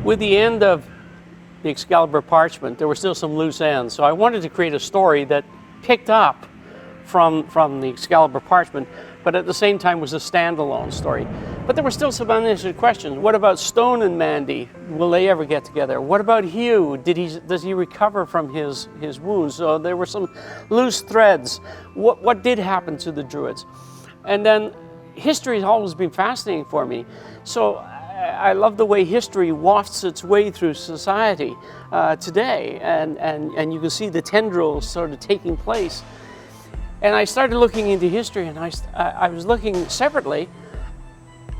With the end of the Excalibur parchment, there were still some loose ends. So I wanted to create a story that picked up from the Excalibur parchment, but at the same time was a standalone story. But there were still some unanswered questions. What about Stone and Mandy? Will they ever get together? What about Hugh? Does he recover from his wounds? So there were some loose threads. What did happen to the Druids? And then history has always been fascinating for me. So I love the way history wafts its way through society today, and you can see the tendrils sort of taking place. And I started looking into history, and I was looking separately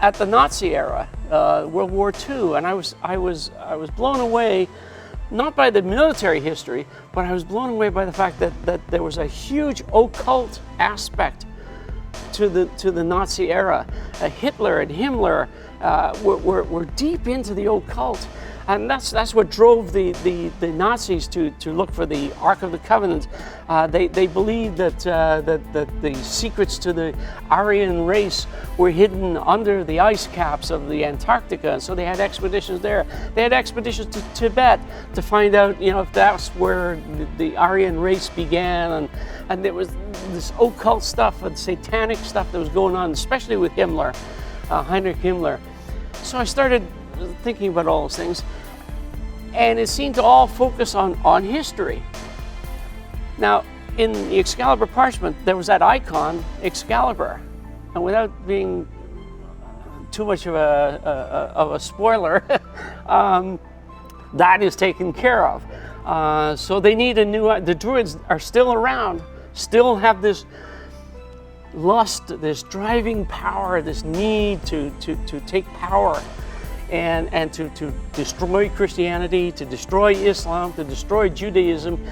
at the Nazi era, World War II, and I was blown away, not by the military history, but I was blown away by the fact that there was a huge occult aspect to the Nazi era. Hitler and Himmler were deep into the occult, and that's what drove the Nazis to look for the Ark of the Covenant. They believed that the secrets to the Aryan race were hidden under the ice caps of the Antarctica, and so they had expeditions there. They had expeditions to Tibet to find out, if that's where the Aryan race began, and there was this occult stuff and satanic stuff that was going on, especially with Himmler, Heinrich Himmler. So I started thinking about all those things, and it seemed to all focus on history. Now, in the Excalibur parchment, there was that icon, Excalibur, and without being too much of a spoiler, that is taken care of. So they need a new. The Druids are still around, still have this lust, this driving power, this need to take power and to destroy Christianity, to destroy Islam, to destroy Judaism,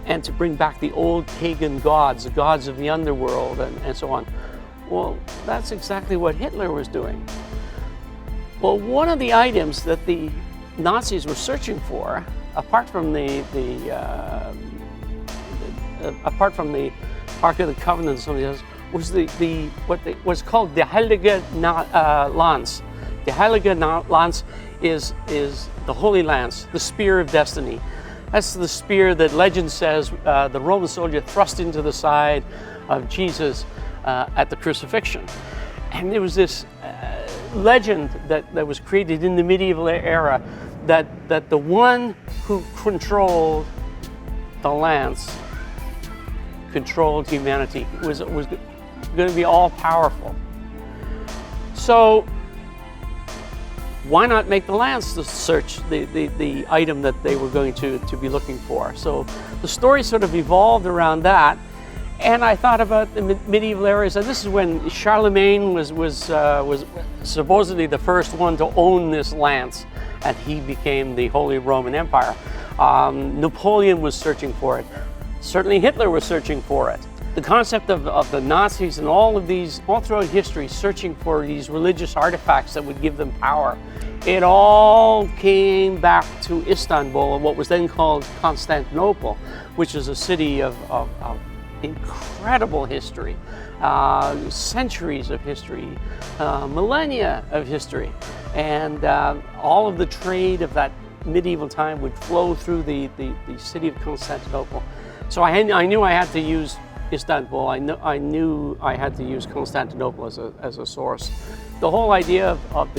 and to bring back the old pagan gods, the gods of the underworld, and so on. Well, that's exactly what Hitler was doing. Well, one of the items that the Nazis were searching for, apart from the Ark of the Covenant and some of the others, was what's called the Heilige Lance. The Heilige Lance is the Holy Lance, the spear of destiny. That's the spear that legend says the Roman soldier thrust into the side of Jesus at the crucifixion. And there was this legend that was created in the medieval era that the one who controlled the lance controlled humanity, was going to be all powerful. So why not make the lance to search the item that they were going to be looking for? So the story sort of evolved around that, and I thought about the medieval eras, and this is when Charlemagne was supposedly the first one to own this lance, and he became the Holy Roman Empire. Napoleon was searching for it. Certainly Hitler was searching for it. The concept of the Nazis and all throughout history, searching for these religious artifacts that would give them power, it all came back to Istanbul, and what was then called Constantinople, which is a city of incredible history, centuries of history, millennia of history, and all of the trade of that medieval time would flow through the city of Constantinople. So I knew I had to use Istanbul. I knew I had to use Constantinople as a source. The whole idea of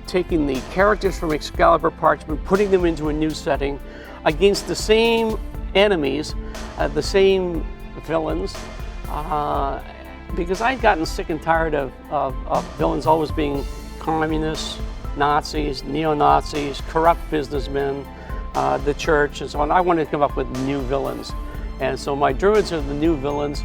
taking the characters from Excalibur parchment, putting them into a new setting against the same enemies, the same villains, because I'd gotten sick and tired of villains always being communists, Nazis, neo-Nazis, corrupt businessmen, the church, and so on. I wanted to come up with new villains. And so my Druids are the new villains,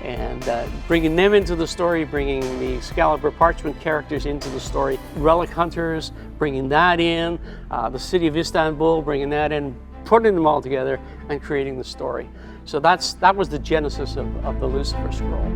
and bringing them into the story, bringing the Excalibur parchment characters into the story, relic hunters, bringing that in, the city of Istanbul, bringing that in, putting them all together and creating the story. So that was the genesis of the Lucifer Scroll.